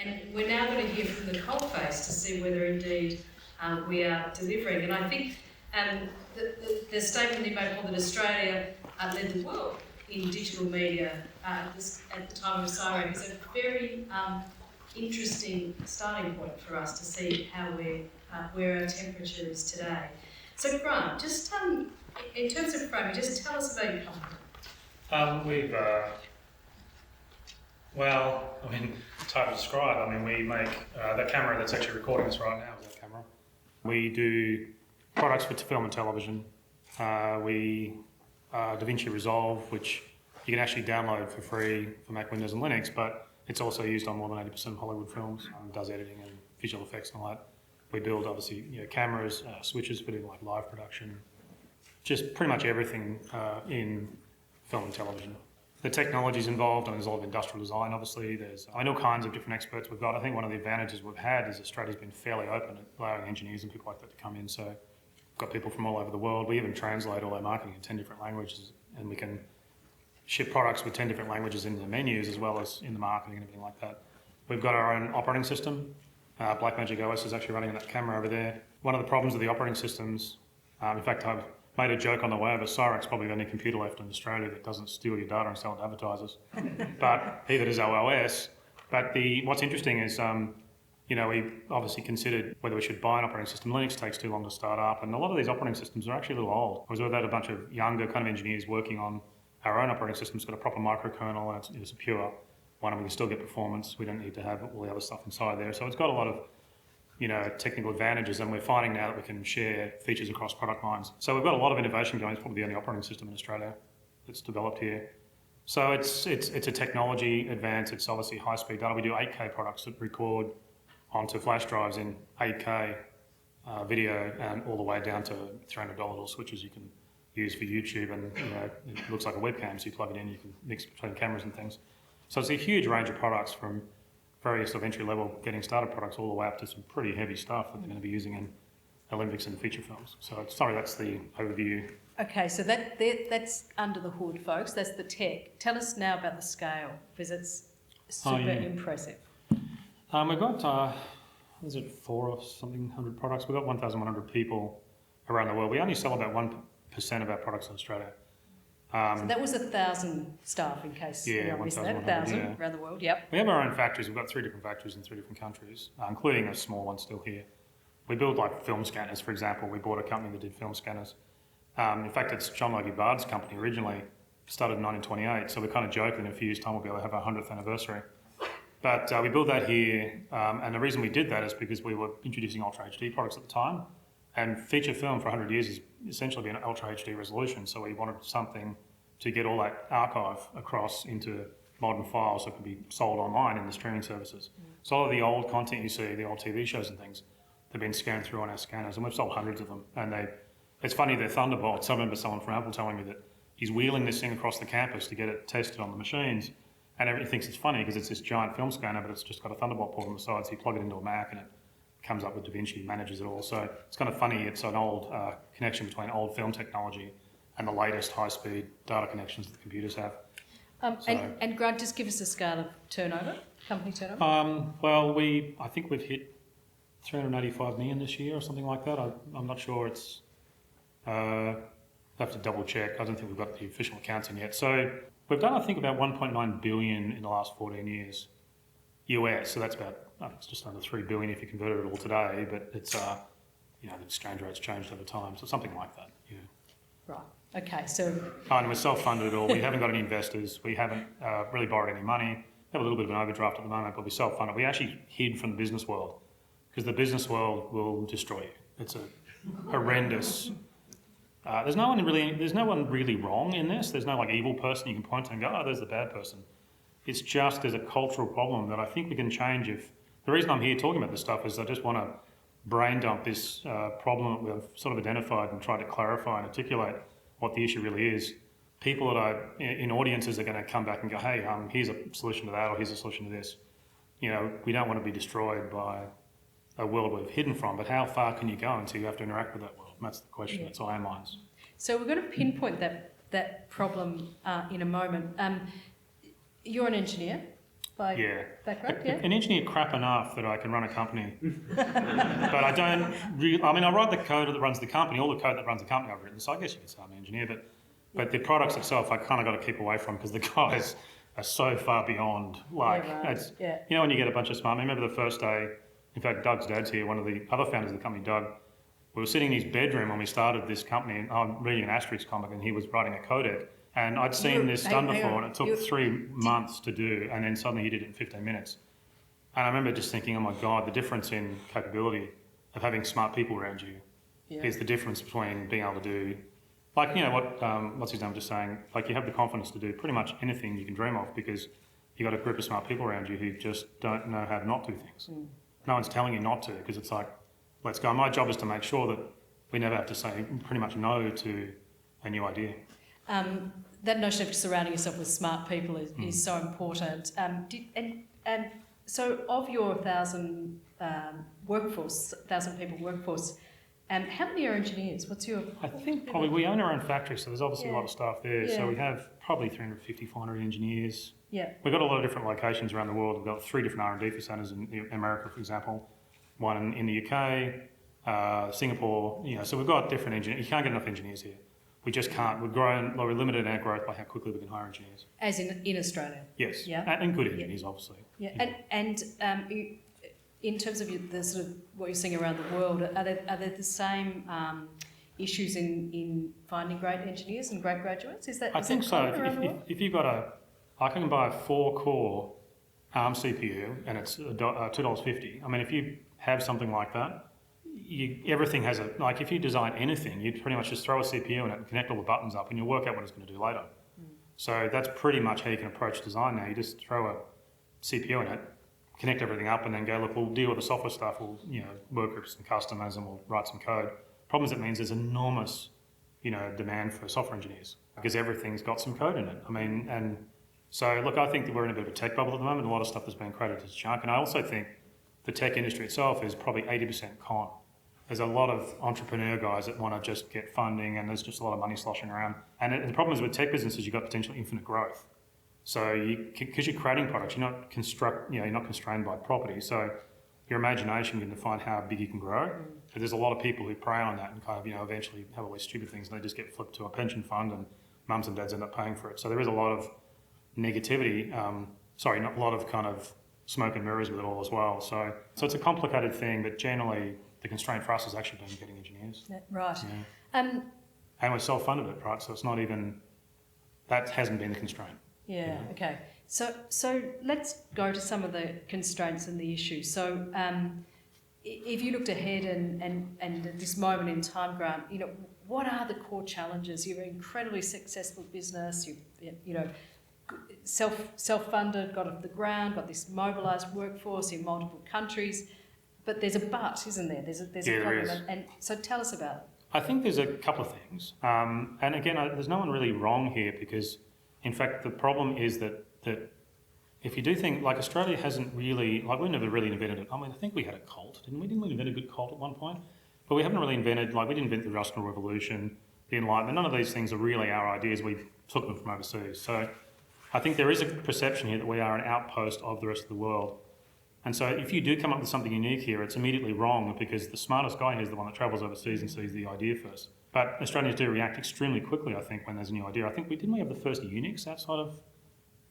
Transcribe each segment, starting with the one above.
And we're now going to hear from the coalface to see whether indeed we are delivering. And I think the statement you made, Paul, that Australia led the world in digital media at the time of CSIRAC is a very interesting starting point for us to see how where our temperature is today. So Grant, just in terms of framing, just tell us about your company. It's hard to describe. We make that camera that's actually recording us right now is that camera. We do products for film and television. We DaVinci Resolve, which you can actually download for free for Mac, Windows and Linux, but it's also used on more than 80% of Hollywood films. Does editing and visual effects and all that. We build, obviously, cameras, switches for doing like live production, just pretty much everything in film and television. The technology's involved, and there's a lot of industrial design, obviously. There's all kinds of different experts we've got. I think one of the advantages we've had is Australia's been fairly open at allowing engineers and people like that to come in. So we've got people from all over the world. We even translate all our marketing in 10 different languages, and we can ship products with 10 different languages in the menus as well as in the marketing and everything like that. We've got our own operating system. Blackmagic OS is actually running on that camera over there. One of the problems with the operating systems, in fact, I've made a joke on the way over, CSIRAC's probably the only computer left in Australia that doesn't steal your data and sell it to advertisers. But either does our OS. But what's interesting is, we obviously considered whether we should buy an operating system. Linux takes too long to start up, and a lot of these operating systems are actually a little old. We've had a bunch of younger kind of engineers working on our own operating system. It's got a proper microkernel, and it's a pure one, and we can still get performance. We don't need to have all the other stuff inside there. So it's got a lot of technical advantages, and we're finding now that we can share features across product lines. So we've got a lot of innovation going. It's probably the only operating system in Australia that's developed here. So it's a technology advance. It's obviously high-speed data. We do 8K products that record onto flash drives in 8K video, and all the way down to $300 switches you can use for YouTube, and it looks like a webcam, so you plug it in, you can mix between cameras and things. So it's a huge range of products, from very sort of entry-level getting started products all the way up to some pretty heavy stuff that they're going to be using in Olympics and feature films. So sorry, that's the overview. Okay, so that's under the hood, folks. That's the tech. Tell us now about the scale, because it's super impressive. We've got, is it 400 products? We've got 1,100 people around the world. We only sell about 1% of our products in Australia. So that was 1,000 staff, in case anyone missed that. 1,000 around the world, yep. We have our own factories. We've got 3 different factories in 3 different countries, including a small one still here. We build like film scanners, for example. We bought a company that did film scanners. In fact, it's John Logie Bard's company originally, started in 1928, so we're kind of joking in a few years' time we'll be able to have our 100th anniversary. But we built that here, and the reason we did that is because we were introducing Ultra HD products at the time, and feature film for 100 years has essentially been Ultra HD resolution, so we wanted something to get all that archive across into modern files so it can be sold online in the streaming services. So all of the old content you see, the old TV shows and things, they've been scanned through on our scanners, and we've sold hundreds of them. And it's funny, they're Thunderbolts. I remember someone from Apple telling me that he's wheeling this thing across the campus to get it tested on the machines, and everybody thinks it's funny because it's this giant film scanner, but it's just got a Thunderbolt port on the side, so you plug it into a Mac and it comes up with DaVinci, manages it all. So it's kind of funny, it's an old connection between old film technology and the latest high-speed data connections that the computers have. And Grant, just give us a scale of turnover, company turnover. I think we've hit 385 million this year or something like that. I'm not sure. It's I have to double check. I don't think we've got the official accounts in yet. So we've done, I think, about 1.9 billion in the last 14 years, US. So that's about, it's just under 3 billion if you converted it all today. But it's, the exchange rate's changed over time. So something like that. Yeah. Right. Okay. So. And we're self-funded at all. We haven't got any investors. We haven't really borrowed any money. We have a little bit of an overdraft at the moment, but we're self-funded. We actually hid from the business world because the business world will destroy you. It's a horrendous. There's no one really wrong in this. There's no evil person you can point to and go, oh, there's the bad person. It's just there's a cultural problem that I think we can change if... The reason I'm here talking about this stuff is I just want to brain dump this problem that we've sort of identified and try to clarify and articulate what the issue really is. People that are in audiences are going to come back and go, hey, here's a solution to that, or here's a solution to this. We don't want to be destroyed by a world we've hidden from, but how far can you go until you have to interact with that world? And that's the question. Yeah. That's on our minds. So we're going to pinpoint that problem in a moment. You're an engineer. by background, yeah? An engineer crap enough that I can run a company, but I don't really. I mean, I write the code that runs the company. All the code that runs the company I've written. So I guess you could say I'm an engineer, but the products itself I kind of got to keep away from because the guys are so far beyond. Like, you know, when you get a bunch of smart. I remember the first day. In fact, Doug's dad's here. One of the other founders of the company, Doug. We were sitting in his bedroom when we started this company, and I'm reading an Asterix comic, and he was writing a codec. And I'd seen this done before, and it took 3 months to do, and then suddenly he did it in 15 minutes. And I remember just thinking, oh my God, the difference in capability of having smart people around you is the difference between being able to do, like, you know, what's his name just saying, like you have the confidence to do pretty much anything you can dream of because you've got a group of smart people around you who just don't know how to not do things. No one's telling you not to because it's like, let's go. My job is to make sure that we never have to say pretty much no to a new idea. That notion of surrounding yourself with smart people is so important. So of your 1,000 people workforce, how many are engineers? What's your... I think probably we own our own factory, so there's obviously a lot of staff there. So we have probably 350, 400 engineers. We've got a lot of different locations around the world. We've got 3 different R&D centres in America, for example, one in the UK, Singapore. You know, so we've got different engineers. You can't get enough engineers here. We just can't. We're limited in our growth by how quickly we can hire engineers. As in Australia? Yes. Yeah. And good engineers, obviously. And in terms of the sort of what you're seeing around the world, are there the same issues in finding great engineers and great graduates? I think so. If you've got I can buy a 4-core ARM CPU and it's $2.50. I mean, if you have something like that, everything has like if you design anything, you pretty much just throw a CPU in it and connect all the buttons up and you'll work out what it's going to do later. So that's pretty much how you can approach design now. You just throw a CPU in it, connect everything up and then go, look, we'll deal with the software stuff, we'll, you know, work with some customers and we'll write some code. Problem is it means there's enormous, you know, demand for software engineers because everything's got some code in it. I mean, and so look, I think that we're in a bit of a tech bubble at the moment. A lot of stuff has been credited to junk. And I also think the tech industry itself is probably 80% con. There's a lot of entrepreneur guys that want to just get funding and there's just a lot of money sloshing around. And the problem is with tech businesses, you've got potentially infinite growth. So because you're creating products, you're not constrained by property. So your imagination can define how big you can grow. But there's a lot of people who prey on that and kind of, you know, eventually have all these stupid things and they just get flipped to a pension fund and mums and dads end up paying for it. So there is a lot of negativity, not a lot of kind of smoke and mirrors with it all as well. So it's a complicated thing, but generally the constraint for us has actually been getting engineers. Right. Yeah. And we're self-funded it, right? So it's not even, that hasn't been the constraint. Yeah, okay. So let's go to some of the constraints and the issues. So if you looked ahead and at this moment in time, Grant, you know, what are the core challenges? You're an incredibly successful business, you know, self-funded, got off the ground, got this mobilised workforce in multiple countries, but there's a but, isn't there? There's a problem. And so tell us about it. I think there's a couple of things. And again, there's no one really wrong here because, in fact, the problem is that if you do think, like Australia hasn't really, like we never really invented it. I mean, I think we had a cult, didn't we? Didn't we invent a good cult at one point? But we haven't really invented, like we didn't invent the Industrial Revolution, the Enlightenment. None of these things are really our ideas. We took them from overseas. So I think there is a perception here that we are an outpost of the rest of the world. And so if you do come up with something unique here, it's immediately wrong because the smartest guy here is the one that travels overseas and sees the idea first. But Australians do react extremely quickly, I think, when there's a new idea. I think we have the first Unix outside of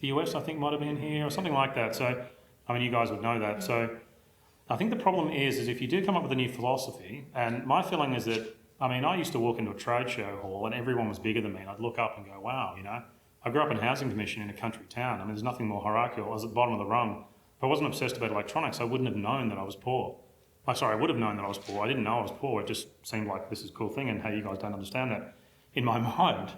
the US, I think might have been here or something like that. So, I mean, you guys would know that. So I think the problem is if you do come up with a new philosophy, and my feeling is that, I mean, I used to walk into a trade show hall and everyone was bigger than me and I'd look up and go, wow, you know, I grew up in a housing commission in a country town. I mean, there's nothing more hierarchical. I was at the bottom of the rung. If I wasn't obsessed about electronics, I wouldn't have known that I was poor. I would have known that I was poor. I didn't know I was poor. It just seemed like this is a cool thing and hey, you guys don't understand that. In my mind,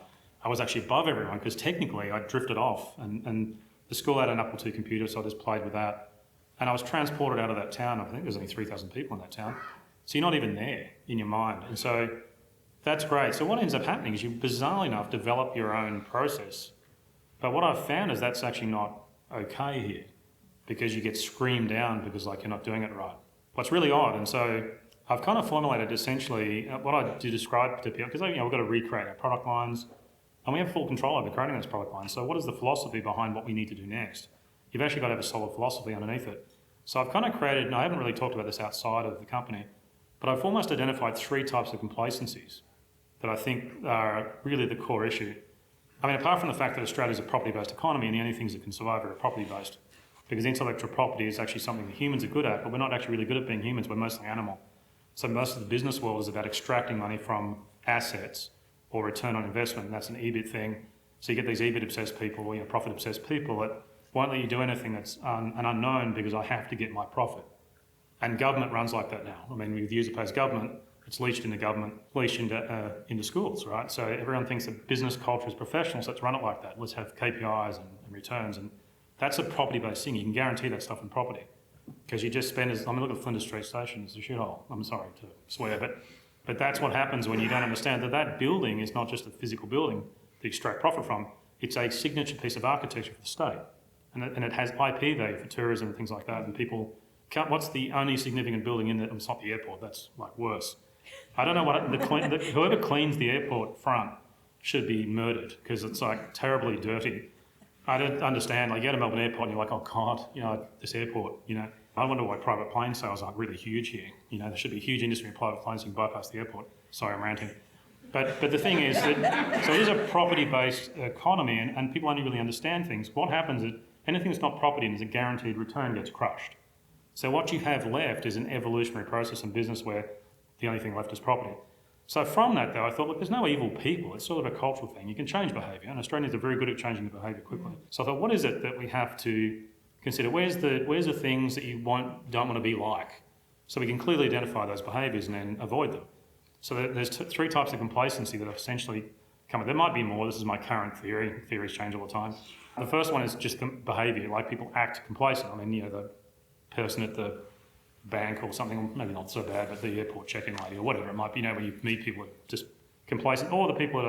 I was actually above everyone because technically I drifted off and the school had an Apple II computer, so I just played with that. And I was transported out of that town. I think there's only 3,000 people in that town. So you're not even there in your mind. And so that's great. So what ends up happening is you, bizarrely enough, develop your own process. But what I've found is that's actually not okay here because you get screamed down because like you're not doing it right. What's really odd. And so I've kind of formulated essentially what I do describe to people, because we've got to recreate our product lines and we have full control over creating those product lines. So what is the philosophy behind what we need to do next? you've actually got to have a solid philosophy underneath it. So I've kind of created, and I haven't really talked about this outside of the company, but I've almost identified 3 types of complacencies that I think are really the core issue. I mean, apart from the fact that Australia is a property-based economy and the only things that can survive are property-based, because intellectual property is actually something that humans are good at, but we're not actually really good at being humans, we're mostly animal. So most of the business world is about extracting money from assets or return on investment, and that's an EBIT thing. So you get these EBIT-obsessed people, or profit-obsessed people that won't let you do anything that's an unknown because I have to get my profit. And government runs like that now. I mean, with user-pays government, it's leached into government, leached into schools, right? So everyone thinks that business culture is professional, so let's run it like that. Let's have KPIs and returns, and that's a property-based thing. You can guarantee that stuff in property because you just spend, look at Flinders Street Station, it's a shithole. I'm sorry to swear, but that's what happens when you don't understand that building is not just a physical building to extract profit from, it's a signature piece of architecture for the state. And it has IP value for tourism and things like that, and people can't, what's the only significant building in it? It's not the airport, that's like worse. I don't know what, whoever cleans the airport front should be murdered because it's like terribly dirty. I don't understand, like you go to Melbourne Airport and you're like, oh God, this airport, I wonder why private plane sales aren't really huge here. There should be a huge industry in private planes so you can bypass the airport. Sorry, I'm ranting. But the thing is that, so it is a property-based economy and people only really understand things. What happens is anything that's not property and is a guaranteed return gets crushed. So what you have left is an evolutionary process in business where the only thing left is property. So from that, though, I thought, look, there's no evil people. It's sort of a cultural thing. You can change behaviour, and Australians are very good at changing the behaviour quickly. So I thought, what is it that we have to consider? Where's the things that you don't want to be like? So we can clearly identify those behaviours and then avoid them. So there's 3 types of complacency that have essentially come. There might be more. This is my current theory. Theories change all the time. The first one is just behaviour, like people act complacent. I mean, the person at the bank or something, maybe not so bad, but the airport check-in lady or whatever it might be, where you meet people that are just complacent, or the people that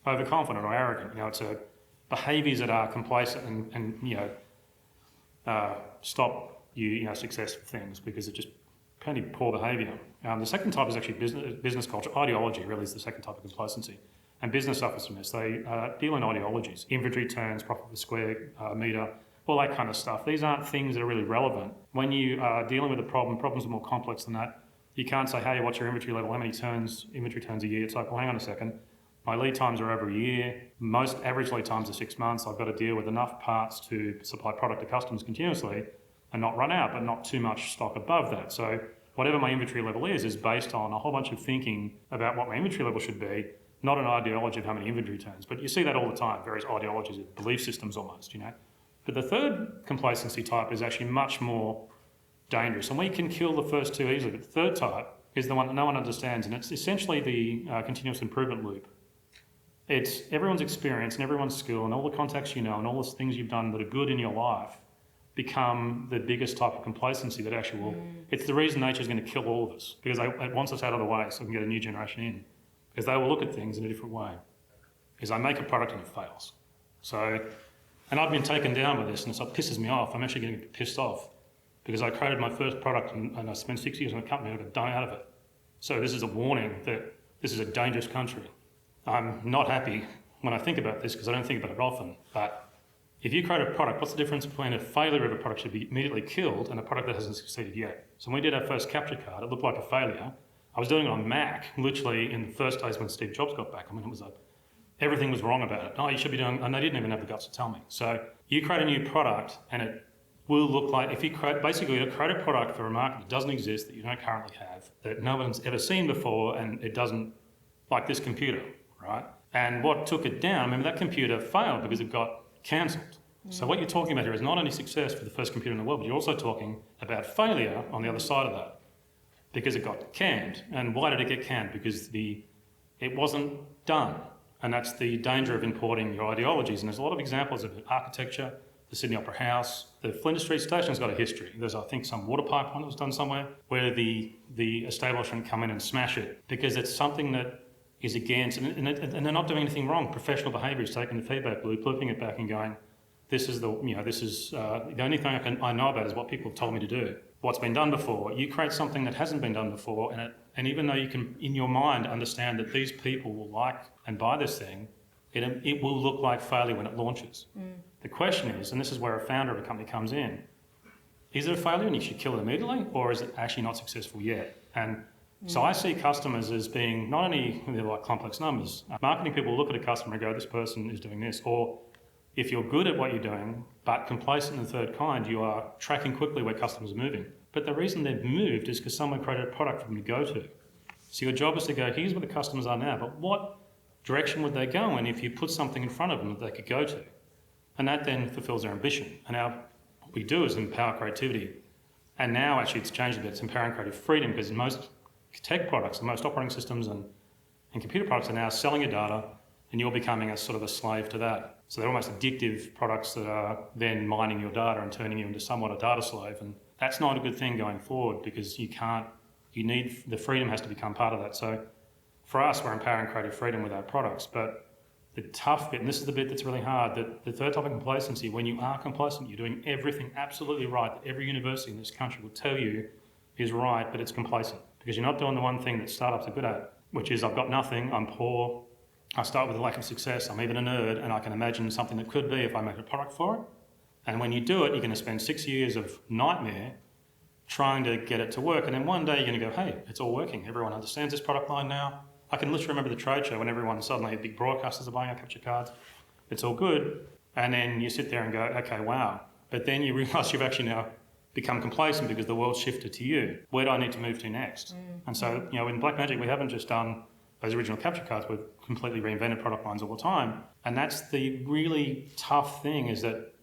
are overconfident or arrogant. It's behaviours that are complacent and stop successful things because it's just plenty poor behaviour. The second type is actually business culture. Ideology really is the second type of complacency. And business suffers from this. They deal in ideologies, inventory turns, profit per square metre, all that kind of stuff. These aren't things that are really relevant. When you are dealing with a problem, problems are more complex than that. You can't say, hey, what's your inventory level? How many inventory turns a year? It's like, well, hang on a second. My lead times are over a year. Most average lead times are 6 months. I've got to deal with enough parts to supply product to customers continuously and not run out, but not too much stock above that. So whatever my inventory level is based on a whole bunch of thinking about what my inventory level should be, not an ideology of how many inventory turns. But you see that all the time, various ideologies, belief systems almost, But the third complacency type is actually much more dangerous, and we can kill the first 2 easily. But the third type is the one that no one understands, and it's essentially the continuous improvement loop. It's everyone's experience and everyone's skill and all the contacts and all the things you've done that are good in your life become the biggest type of complacency that actually will... It's the reason nature's going to kill all of us, because it wants us out of the way so we can get a new generation in. Because they will look at things in a different way. Because I make a product and it fails. And I've been taken down by this and it pisses me off. I'm actually getting pissed off because I created my first product and I spent 6 years in a company and I got done out of it. So this is a warning that this is a dangerous country. I'm not happy when I think about this because I don't think about it often. But if you create a product, what's the difference between a failure of a product should be immediately killed and a product that hasn't succeeded yet? So when we did our first capture card, it looked like a failure. I was doing it on Mac, literally in the first days when Steve Jobs got back. I mean, it was like, everything was wrong about it. No, you should be doing, and they didn't even have the guts to tell me. So you create a new product and it will look like, if you create a product for a market that doesn't exist, that you don't currently have, that no one's ever seen before, and it doesn't, like this computer, right? And what took it down, remember that computer failed because it got cancelled. So what you're talking about here is not only success for the first computer in the world, but you're also talking about failure on the other side of that because it got canned. And why did it get canned? Because it wasn't done. And that's the danger of importing your ideologies. And there's a lot of examples of it. Architecture, the Sydney Opera House, the Flinders Street Station's got a history. There's, I think, some water pipeline that was done somewhere where the establishment come in and smash it because it's something that is against, and they're not doing anything wrong. Professional behaviour is taking the feedback loop, looping it back and going, this is the only thing I know about is what people have told me to do. What's been done before. You create something that hasn't been done before, and even though you can, in your mind, understand that these people will like and buy this thing, it will look like failure when it launches. The question is, and this is where a founder of a company comes in, is it a failure and you should kill it immediately, or is it actually not successful yet? And so I see customers as being not only they're like complex numbers. Marketing people look at a customer and go, this person is doing this. Or if you're good at what you're doing, but complacent in the third kind, you are tracking quickly where customers are moving. But the reason they've moved is because someone created a product for them to go to. So your job is to go, here's where the customers are now, but what direction would they go in if you put something in front of them that they could go to? And that then fulfills their ambition. And what we do is empower creativity. And now actually it's changed a bit. It's empowering creative freedom because most tech products, and most operating systems and computer products are now selling your data and you're becoming a sort of a slave to that. So they're almost addictive products that are then mining your data and turning you into somewhat a data slave. And that's not a good thing going forward because the freedom has to become part of that. So for us, we're empowering creative freedom with our products. But the tough bit, and this is the bit that's really hard, that the third topic, complacency, when you are complacent, you're doing everything absolutely right that every university in this country will tell you is right, but it's complacent. Because you're not doing the one thing that startups are good at, which is I've got nothing, I'm poor, I start with a lack of success, I'm even a nerd, and I can imagine something that could be if I make a product for it. And when you do it, you're going to spend 6 years of nightmare trying to get it to work, and then one day you're going to go, hey, it's all working, everyone understands this product line now. I can literally remember the trade show when everyone suddenly, big broadcasters are buying our capture cards, it's all good, and then you sit there and go, okay, wow. But then you realise you've actually now become complacent because the world's shifted to you. Where do I need to move to next? And so, in Blackmagic, we haven't just done those original capture cards, we've completely reinvented product lines all the time. And that's the really tough thing is that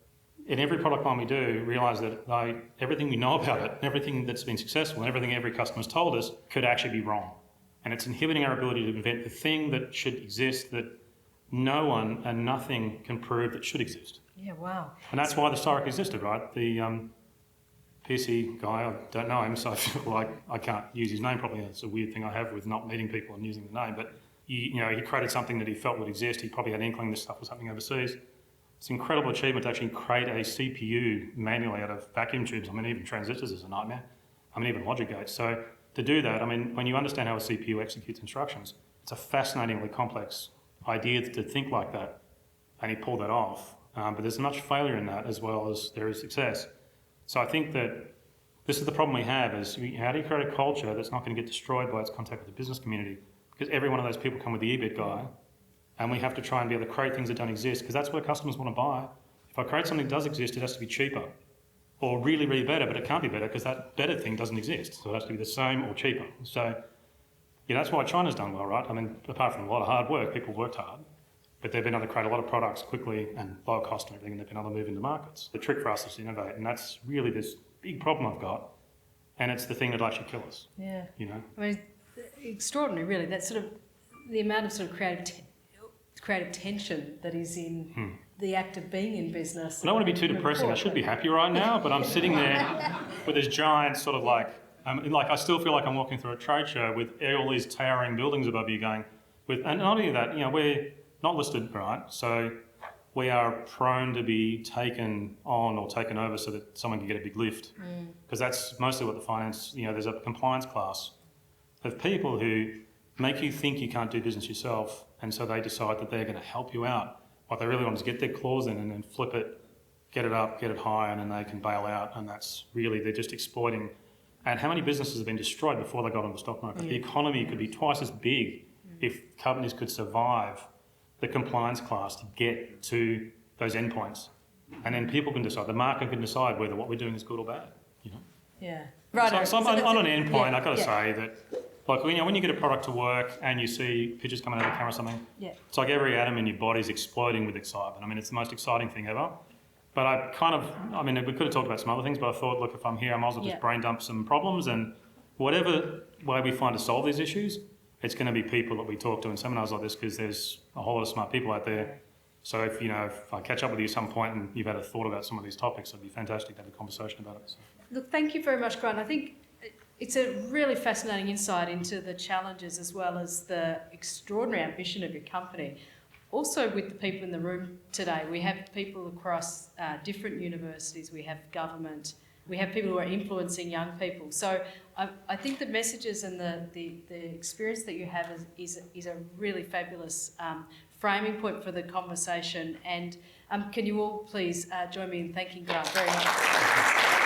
in every product line we do, realise that everything we know about it, everything that's been successful, and everything every customer's told us could actually be wrong. And it's inhibiting our ability to invent the thing that should exist that no one and nothing can prove that should exist. Yeah, wow. And that's why the CSIRAC existed, right? The Pearcey guy, I don't know him, so I feel like I can't use his name properly. It's a weird thing I have with not meeting people and using the name. But he created something that he felt would exist. He probably had an inkling this stuff was happening overseas. It's an incredible achievement to actually create a CPU manually out of vacuum tubes. I mean, even transistors is a nightmare. I mean, even logic gates. So to do that, I mean, when you understand how a CPU executes instructions, it's a fascinatingly complex idea to think like that. And he pulled that off. But there's much failure in that as well as there is success. So I think that this is the problem we have is how do you create a culture that's not going to get destroyed by its contact with the business community? Because every one of those people come with the EBIT guy and we have to try and be able to create things that don't exist because that's what customers want to buy. If I create something that does exist, it has to be cheaper or really, really better, but it can't be better because that better thing doesn't exist. So it has to be the same or cheaper. So that's why China's done well, right? I mean, apart from a lot of hard work, people worked hard. But they've been able to create a lot of products quickly and low cost and everything, and they've been able to move into markets. The trick for us is to innovate, and that's really this big problem I've got, and it's the thing that'll actually kill us. Yeah. I mean, extraordinary, really. That sort of the amount of sort of creative tension that is in the act of being in business. I don't want to be too depressing. I should be happy right now, but I'm sitting there with this giant sort of I still feel like I'm walking through a trade show with all these towering buildings above you going, and not only that, we're not listed, right? So we are prone to be taken on or taken over so that someone can get a big lift. Because that's mostly what the finance, there's a compliance class of people who make you think you can't do business yourself, and so they decide that they're going to help you out. What they really want is get their claws in and then flip it, get it up, get it high, and then they can bail out, and that's really, they're just exploiting. And how many businesses have been destroyed before they got on the stock market? The economy could be twice as big if companies could survive the compliance class to get to those endpoints. And then people can decide, the market can decide whether what we're doing is good or bad. Yeah. Right. So on an endpoint, I've got to say that, like, when you get a product to work and you see pictures coming out of the camera or something, it's like every atom in your body is exploding with excitement. I mean, it's the most exciting thing ever. But we could have talked about some other things, but I thought, look, if I'm here, I might as well just brain dump some problems, and whatever way we find to solve these issues, it's going to be people that we talk to in seminars like this because there's a whole lot of smart people out there. So if I catch up with you at some point and you've had a thought about some of these topics, it'd be fantastic to have a conversation about it. So. Look, thank you very much, Grant. I think it's a really fascinating insight into the challenges as well as the extraordinary ambition of your company. Also with the people in the room today, we have people across different universities, we have government, we have people who are influencing young people. So I think the messages and the experience that you have is a really fabulous framing point for the conversation. And can you all please join me in thanking Grant very much?